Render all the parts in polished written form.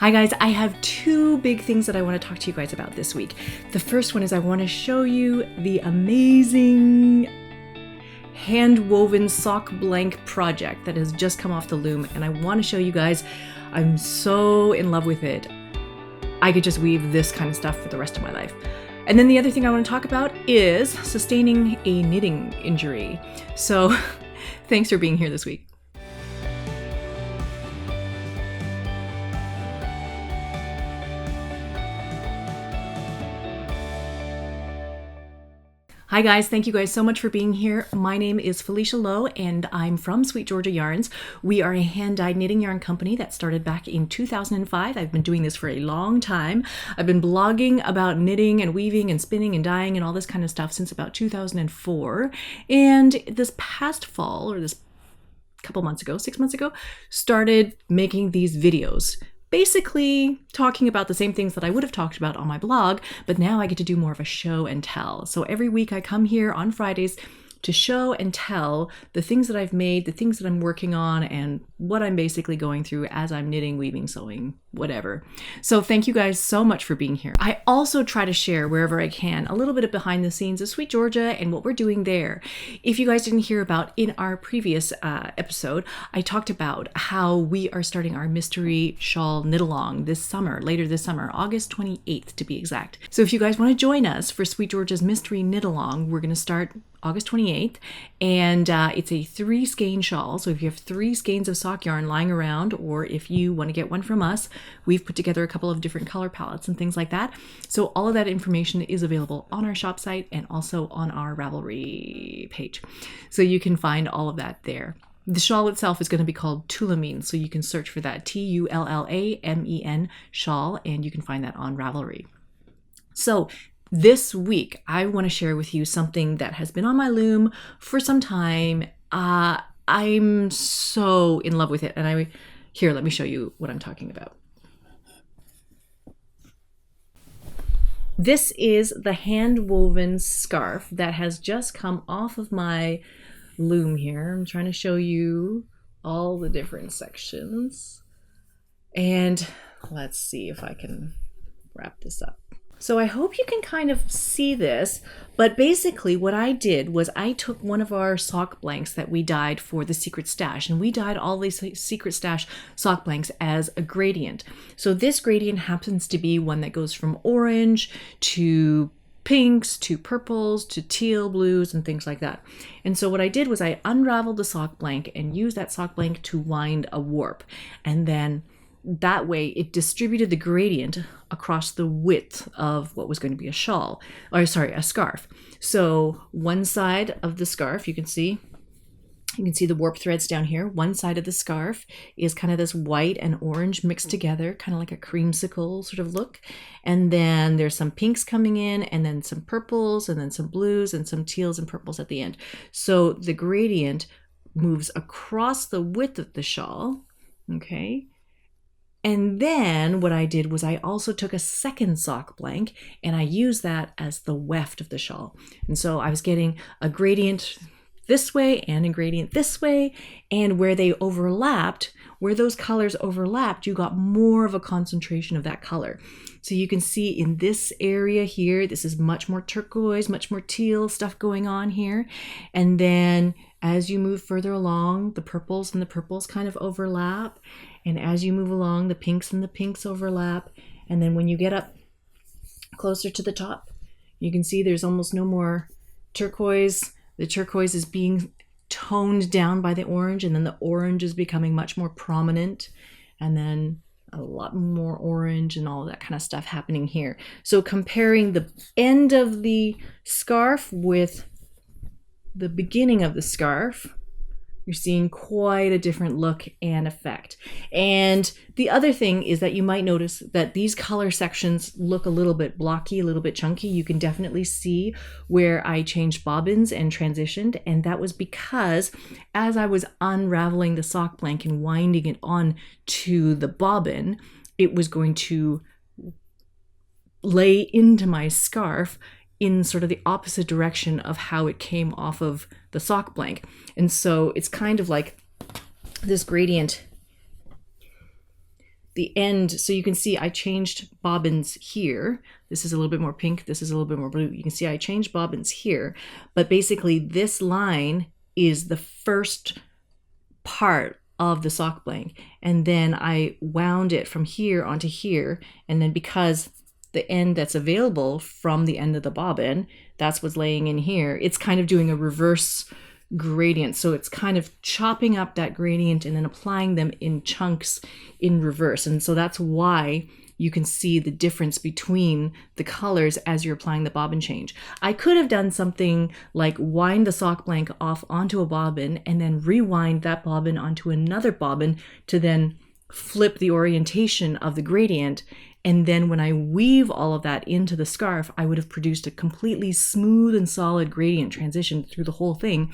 Hi guys, I have two big things that I want to talk to you guys about this week. The first one is I want to show you the amazing hand-woven sock blank project that has just come off the loom, and I want to show you guys. I'm so in love with it. I could just weave this kind of stuff for the rest of my life. And then the other thing I want to talk about is sustaining a knitting injury. So thanks for being here this week. Hi guys, thank you guys so much for being here. My name is Felicia Lowe and I'm from SweetGeorgia Yarns. We are a hand-dyed knitting yarn company that started back in 2005. I've been doing this for a long time. I've been blogging about knitting and weaving and spinning and dyeing and all this kind of stuff since about 2004. And this past fall, or this couple months ago, 6 months ago, started making these videos. Basically talking about the same things that I would have talked about on my blog, but now I get to do more of a show and tell. So every week I come here on Fridays to show and tell the things that I've made, the things that I'm working on, and what I'm basically going through as I'm knitting, weaving, sewing, whatever. So thank you guys so much for being here. I also try to share wherever I can a little bit of behind the scenes of SweetGeorgia and what we're doing there. If you guys didn't hear about in our previous episode, I talked about how we are starting our mystery shawl knit along this summer, later this summer, August 28th to be exact. So if you guys want to join us for SweetGeorgia's mystery knit along, we're going to start August 28th, and it's a 3 skein shawl. So if you have 3 skeins of sock yarn lying around, or if you want to get one from us, we've put together a couple of different color palettes and things like that. So all of that information is available on our shop site and also on our Ravelry page. So you can find all of that there. The shawl itself is going to be called Tullamen, so you can search for that Tullamen shawl, and you can find that on Ravelry. So this week, I want to share with you something that has been on my loom for some time. I'm so in love with it. And here, let me show you what I'm talking about. This is the hand-woven scarf that has just come off of my loom here. I'm trying to show you all the different sections. And let's see if I can wrap this up. So I hope you can kind of see this, but basically what I did was I took one of our sock blanks that we dyed for the Secret Stash, and we dyed all these Secret Stash sock blanks as a gradient. So this gradient happens to be one that goes from orange to pinks to purples to teal blues and things like that. And so what I did was I unraveled the sock blank and used that sock blank to wind a warp, and then that way it distributed the gradient across the width of what was going to be a shawl, or sorry, a scarf. So one side of the scarf, you can see the warp threads down here. One side of the scarf is kind of this white and orange mixed together, kind of like a creamsicle sort of look. And then there's some pinks coming in, and then some purples, and then some blues, and some teals and purples at the end. So the gradient moves across the width of the shawl, okay? And then what I did was I also took a second sock blank and I used that as the weft of the shawl. And so I was getting a gradient this way and a gradient this way, and where they overlapped, where those colors overlapped, you got more of a concentration of that color. So you can see in this area here, this is much more turquoise, much more teal stuff going on here. And then as you move further along, the purples and the purples kind of overlap. And as you move along, the pinks and the pinks overlap. And then when you get up closer to the top, you can see there's almost no more turquoise. The turquoise is being toned down by the orange, and then the orange is becoming much more prominent. And then a lot more orange and all that kind of stuff happening here. So comparing the end of the scarf with the beginning of the scarf, you're seeing quite a different look and effect. And the other thing is that you might notice that these color sections look a little bit blocky, a little bit chunky. You can definitely see where I changed bobbins and transitioned. And that was because as I was unraveling the sock blank and winding it on to the bobbin, it was going to lay into my scarf in sort of the opposite direction of how it came off of the sock blank. And so it's kind of like this gradient the end, so you can see I changed bobbins here. This is a little bit more pink, this is a little bit more blue. You can see I changed bobbins here, but basically this line is the first part of the sock blank, and then I wound it from here onto here, and then because the end that's available from the end of the bobbin, that's what's laying in here, it's kind of doing a reverse gradient. So it's kind of chopping up that gradient and then applying them in chunks in reverse. And so that's why you can see the difference between the colors as you're applying the bobbin change. I could have done something like wind the sock blank off onto a bobbin and then rewind that bobbin onto another bobbin to then flip the orientation of the gradient. And then when I weave all of that into the scarf, I would have produced a completely smooth and solid gradient transition through the whole thing.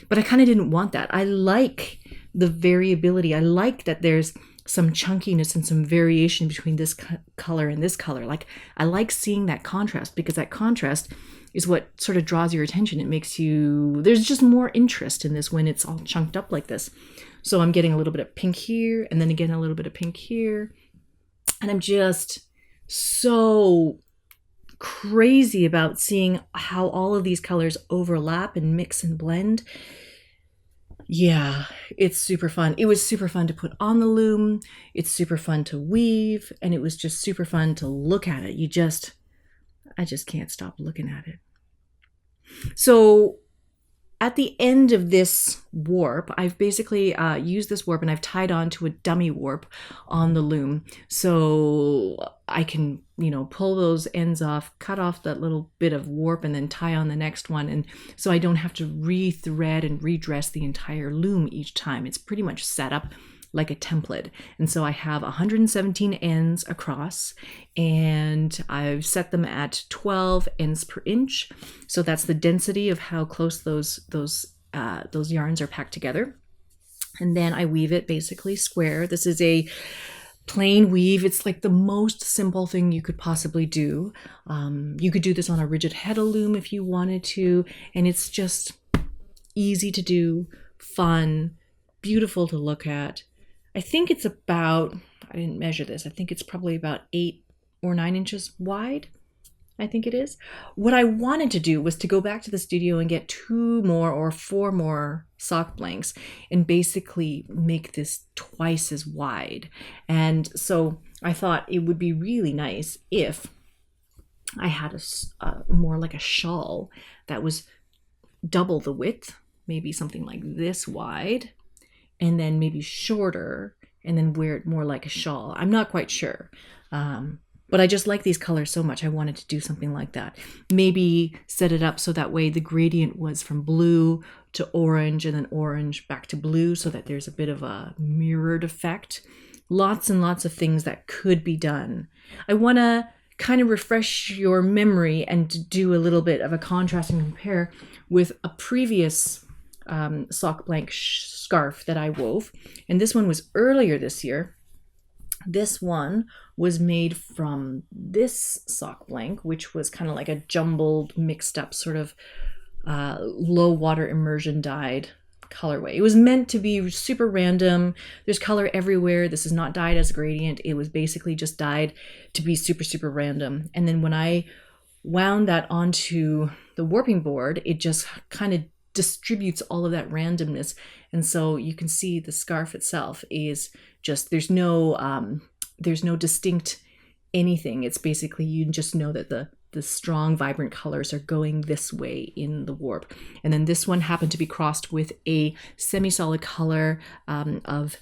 But I kind of didn't want that. I like the variability. I like that there's some chunkiness and some variation between this color and this color. Like, I like seeing that contrast, because that contrast is what sort of draws your attention. It makes you, there's just more interest in this when it's all chunked up like this. So I'm getting a little bit of pink here, and then again a little bit of pink here. And I'm just so crazy about seeing how all of these colors overlap and mix and blend. Yeah, it's super fun. It was super fun to put on the loom. It's super fun to weave, and it was just super fun to look at it. I just can't stop looking at it. So at the end of this warp, I've basically used this warp and I've tied on to a dummy warp on the loom. So I can, pull those ends off, cut off that little bit of warp, and then tie on the next one. And so I don't have to re-thread and redress the entire loom each time. It's pretty much set up like a template. And so I have 117 ends across, and I've set them at 12 ends per inch. So that's the density of how close those yarns are packed together. And then I weave it basically square. This is a plain weave. It's like the most simple thing you could possibly do. You could do this on a rigid head loom if you wanted to, and it's just easy to do, fun, beautiful to look at. I think it's about, I didn't measure this, I think it's probably about 8 or 9 inches wide. I think it is. What I wanted to do was to go back to the studio and get 2 more or 4 more sock blanks and basically make this twice as wide. And so I thought it would be really nice if I had a more like a shawl that was double the width, maybe something like this wide, and then maybe shorter, and then wear it more like a shawl. I'm not quite sure. But I just like these colors so much. I wanted to do something like that. Maybe set it up so that way the gradient was from blue to orange and then orange back to blue, so that there's a bit of a mirrored effect. Lots and lots of things that could be done. I want to kind of refresh your memory and do a little bit of a contrast and compare with a previous sock blank scarf that I wove. And this one was earlier this year. This one was made from this sock blank, which was kind of like a jumbled, mixed up sort of low water immersion dyed colorway. It was meant to be super random. There's color everywhere. This is not dyed as a gradient. It was basically just dyed to be super, super random. And then when I wound that onto the warping board, it just kind of distributes all of that randomness. And so you can see the scarf itself is just, there's no distinct anything. It's basically, you just know that the strong, vibrant colors are going this way in the warp. And then this one happened to be crossed with a semi-solid color of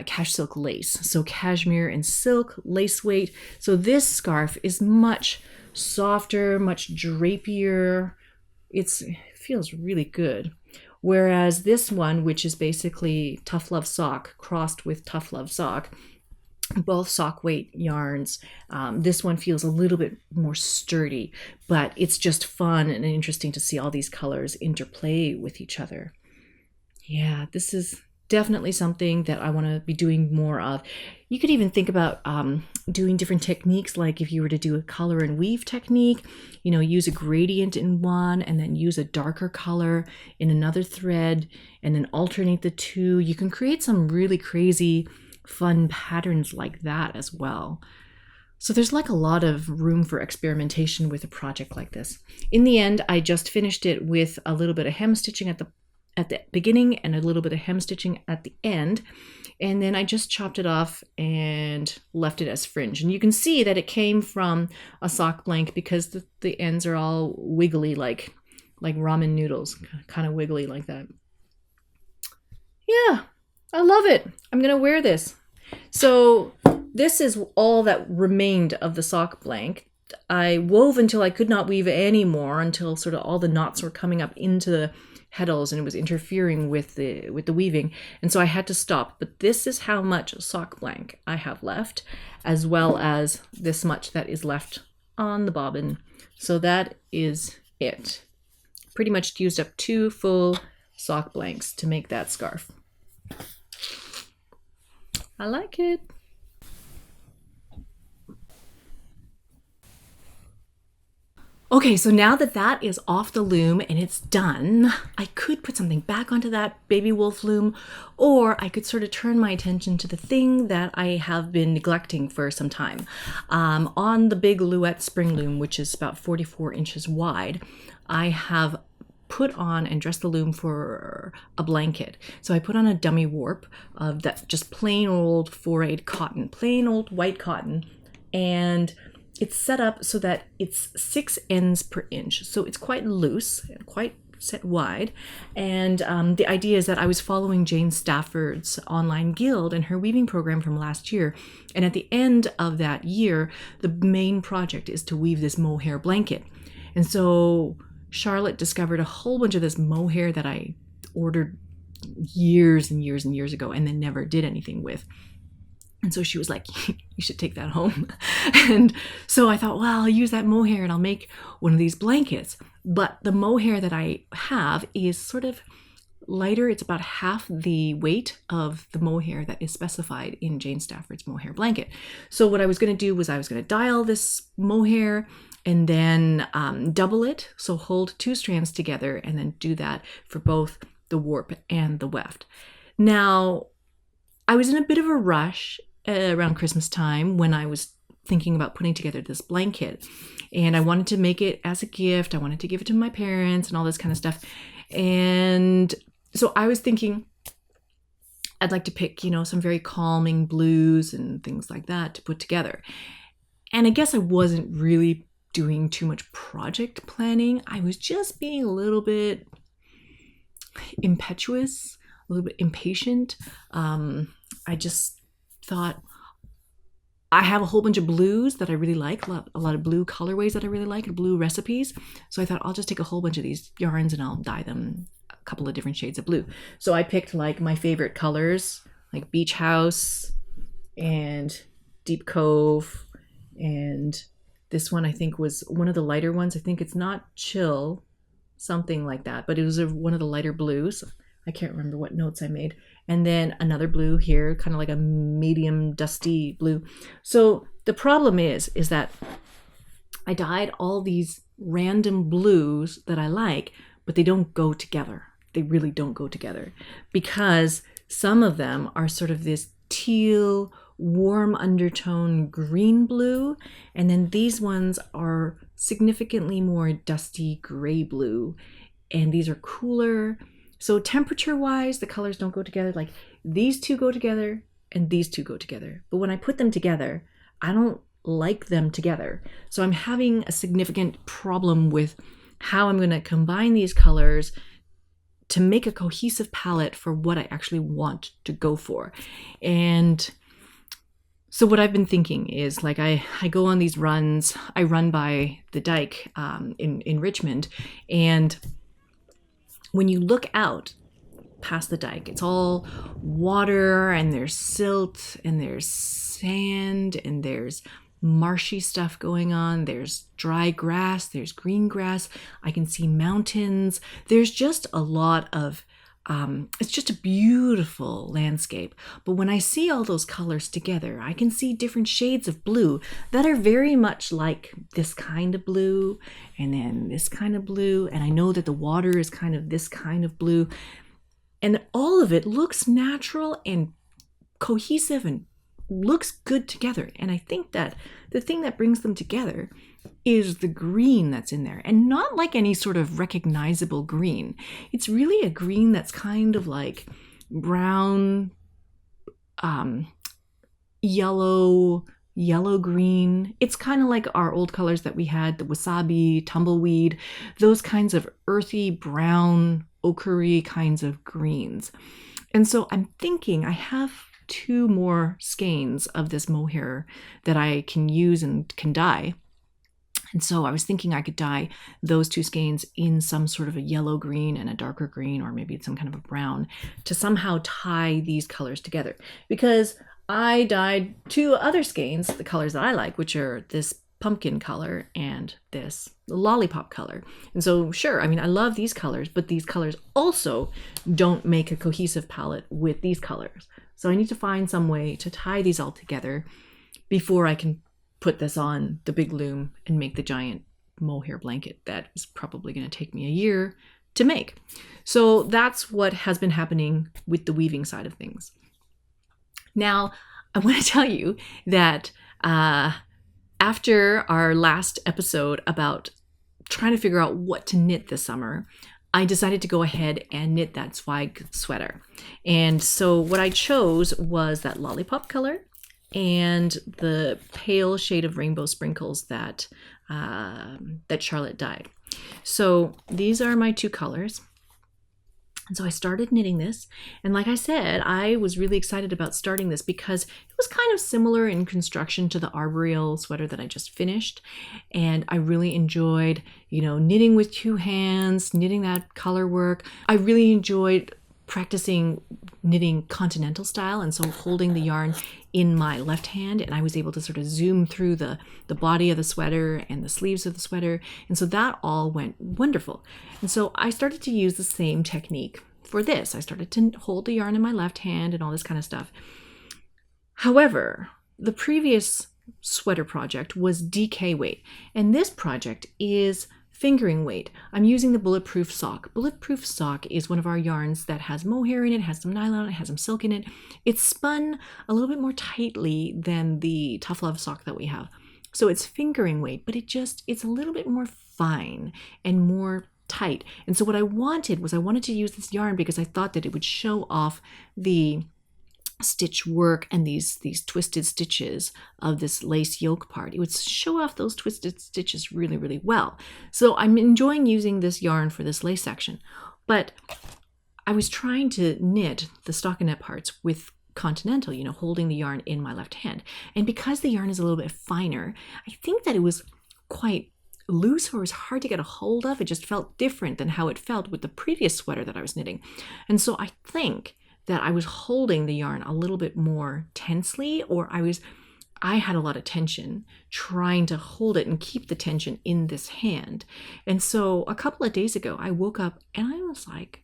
cash silk lace. So cashmere and silk lace weight. So this scarf is much softer, much drapier. It feels really good. Whereas this one, which is basically Tough Love sock crossed with Tough Love sock, both sock weight yarns, this one feels a little bit more sturdy, but it's just fun and interesting to see all these colors interplay with each other. Yeah, this is definitely something that I want to be doing more of. You could even think about doing different techniques, like if you were to do a color and weave technique, use a gradient in one and then use a darker color in another thread and then alternate the two. You can create some really crazy fun patterns like that as well. So there's like a lot of room for experimentation with a project like this. In the end, I just finished it with a little bit of hem stitching at the beginning and a little bit of hem stitching at the end. And then I just chopped it off and left it as fringe. And you can see that it came from a sock blank because the ends are all wiggly like ramen noodles, kind of wiggly like that. Yeah, I love it. I'm gonna wear this. So this is all that remained of the sock blank. I wove until I could not weave anymore, until sort of all the knots were coming up into the petals and it was interfering with the weaving, and so I had to stop. But this is how much sock blank I have left, as well as this much that is left on the bobbin. So that is it. Pretty much used up 2 full sock blanks to make that scarf. I like it. Okay, so now that that is off the loom and it's done, I could put something back onto that baby wolf loom, or I could sort of turn my attention to the thing that I have been neglecting for some time. On the big Louette spring loom, which is about 44 inches wide, I have put on and dressed the loom for a blanket. So I put on a dummy warp of that just plain old 4/8 cotton, plain old white cotton, and it's set up so that it's 6 ends per inch. So it's quite loose and quite set wide. And the idea is that I was following Jane Stafford's online guild and her weaving program from last year. And at the end of that year, the main project is to weave this mohair blanket. And so Charlotte discovered a whole bunch of this mohair that I ordered years and years and years ago and then never did anything with. And so she was like, you should take that home. And so I thought, well, I'll use that mohair and I'll make one of these blankets. But the mohair that I have is sort of lighter. It's about half the weight of the mohair that is specified in Jane Stafford's mohair blanket. So what I was going to do was I was going to dial this mohair and then double it. So hold 2 strands together and then do that for both the warp and the weft. Now, I was in a bit of a rush around Christmas time when I was thinking about putting together this blanket, and I wanted to make it as a gift. I wanted to give it to my parents and all this kind of stuff. And so I was thinking I'd like to pick, some very calming blues and things like that to put together. And I guess I wasn't really doing too much project planning. I was just being a little bit impetuous, a little bit impatient. I just thought I have a whole bunch of blues that I really like, a lot of blue colorways that I really like, and blue recipes. So I thought I'll just take a whole bunch of these yarns and I'll dye them a couple of different shades of blue. So I picked like my favorite colors, like Beach House and Deep Cove, and this one I think was one of the lighter ones. I think it's not Chill, something like that, but it was one of the lighter blues. I can't remember what notes I made. And then another blue here, kind of like a medium dusty blue. So the problem is that I dyed all these random blues that I like, but they don't go together. They really don't go together because some of them are sort of this teal, warm undertone green blue. And then these ones are significantly more dusty gray blue. And these are cooler. So temperature-wise, the colors don't go together. Like these 2 go together and these 2 go together. But when I put them together, I don't like them together. So I'm having a significant problem with how I'm going to combine these colors to make a cohesive palette for what I actually want to go for. And so what I've been thinking is like I go on these runs. I run by the dike in Richmond, and when you look out past the dike, it's all water and there's silt and there's sand and there's marshy stuff going on. There's dry grass, there's green grass. I can see mountains. There's just a lot of, it's just a beautiful landscape. But when I see all those colors together, I can see different shades of blue that are very much like this kind of blue and then this kind of blue. And I know that the water is kind of this kind of blue. And all of it looks natural and cohesive and looks good together. And I think that the thing that brings them together is the green that's in there, and not like any sort of recognizable green. It's really a green that's kind of like brown, yellow green. It's kind of like our old colors that we had, the wasabi, tumbleweed, those kinds of earthy brown, ochre kinds of greens. And so I'm thinking I have 2 more skeins of this mohair that I can use and can dye. And so I was thinking I could dye those 2 skeins in some sort of a yellow green and a darker green, or maybe some kind of a brown, to somehow tie these colors together. Because I dyed 2 other skeins, the colors that I like, which are this pumpkin color and this lollipop color. And so sure, I mean, I love these colors, but these colors also don't make a cohesive palette with these colors. So I need to find some way to tie these all together before I can put this on the big loom and make the giant mohair blanket that is probably going to take me a year to make. So that's what has been happening with the weaving side of things. Now, I want to tell you that after our last episode about trying to figure out what to knit this summer, I decided to go ahead and knit that Zweig sweater. And so what I chose was that lollipop color and the pale shade of rainbow sprinkles that Charlotte dyed. So these are my 2 colors. And so I started knitting this. And like I said, I was really excited about starting this because it was kind of similar in construction to the arboreal sweater that I just finished. And I really enjoyed, knitting with 2 hands, knitting that color work. I really enjoyed practicing knitting continental style, and so holding the yarn in my left hand, and I was able to sort of zoom through the body of the sweater and the sleeves of the sweater, and so that all went wonderful. And so I started to use the same technique for this. I started to hold the yarn in my left hand and all this kind of stuff. However, the previous sweater project was DK weight, and this project is fingering weight. I'm using the Bulletproof Sock. Bulletproof Sock is one of our yarns that has mohair in it, has some nylon, it has some silk in it. It's spun a little bit more tightly than the Tough Love sock that we have. So it's fingering weight, but it's a little bit more fine and more tight. And so what I wanted to use this yarn because I thought that it would show off the stitch work and these twisted stitches of this lace yoke part. It would show off those twisted stitches really, really well. So I'm enjoying using this yarn for this lace section. But I was trying to knit the stockinette parts with continental, holding the yarn in my left hand. And because the yarn is a little bit finer, I think that it was quite loose, or it was hard to get a hold of. It just felt different than how it felt with the previous sweater that I was knitting. And so I think that I was holding the yarn a little bit more tensely, or I had a lot of tension trying to hold it and keep the tension in this hand. And so a couple of days ago, I woke up and I was like,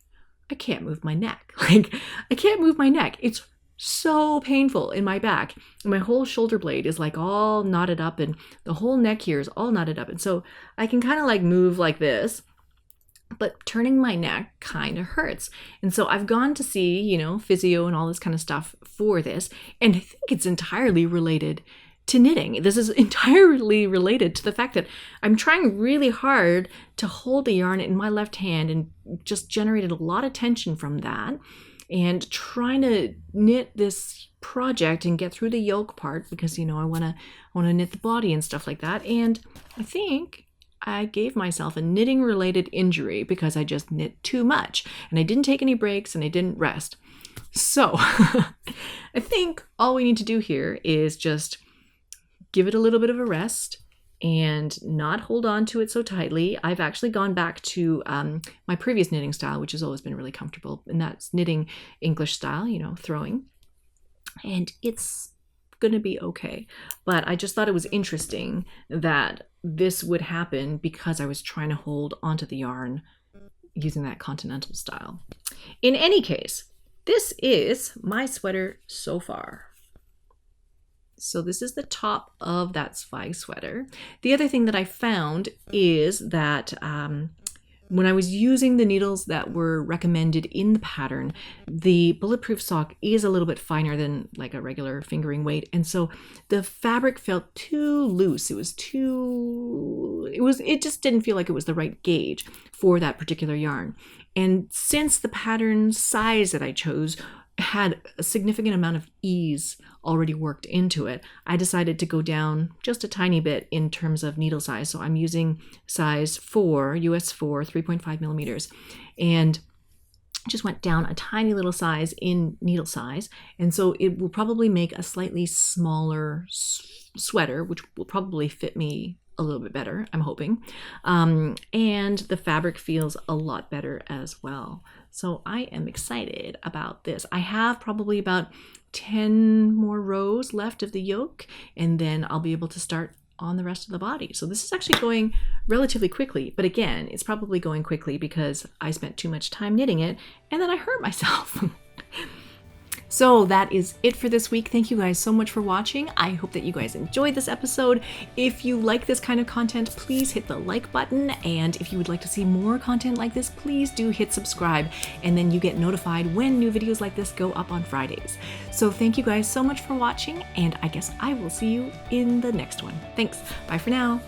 I can't move my neck. I can't move my neck. It's so painful in my back. My whole shoulder blade is like all knotted up, and the whole neck here is all knotted up. And so I can kind of move like this, but turning my neck kind of hurts. And so I've gone to see, physio and all this kind of stuff for this. And I think it's entirely related to knitting. This is entirely related to the fact that I'm trying really hard to hold the yarn in my left hand and just generated a lot of tension from that. And trying to knit this project and get through the yoke part because, I want to knit the body and stuff like that. And I think I gave myself a knitting related injury because I just knit too much and I didn't take any breaks and I didn't rest. So I think all we need to do here is just give it a little bit of a rest and not hold on to it so tightly. I've actually gone back to my previous knitting style, which has always been really comfortable, and that's knitting English style, throwing. And it's going to be okay. But I just thought it was interesting that this would happen because I was trying to hold onto the yarn using that continental style. In any case, this is my sweater so far. So this is the top of that Zweig sweater. The other thing that I found is that when I was using the needles that were recommended in the pattern, the bulletproof sock is a little bit finer than like a regular fingering weight. And so the fabric felt too loose. It just didn't feel like it was the right gauge for that particular yarn. And since the pattern size that I chose had a significant amount of ease already worked into it, I decided to go down just a tiny bit in terms of needle size. So I'm using size 4, US 4, 3.5 millimeters, and just went down a tiny little size in needle size. And so it will probably make a slightly smaller sweater, which will probably fit me a little bit better, I'm hoping. And the fabric feels a lot better as well. So I am excited about this. I have probably about 10 more rows left of the yoke, and then I'll be able to start on the rest of the body. So this is actually going relatively quickly, but again, it's probably going quickly because I spent too much time knitting it and then I hurt myself. So that is it for this week. Thank you guys so much for watching. I hope that you guys enjoyed this episode. If you like this kind of content, please hit the like button. And if you would like to see more content like this, please do hit subscribe. And then you get notified when new videos like this go up on Fridays. So thank you guys so much for watching. And I guess I will see you in the next one. Thanks. Bye for now.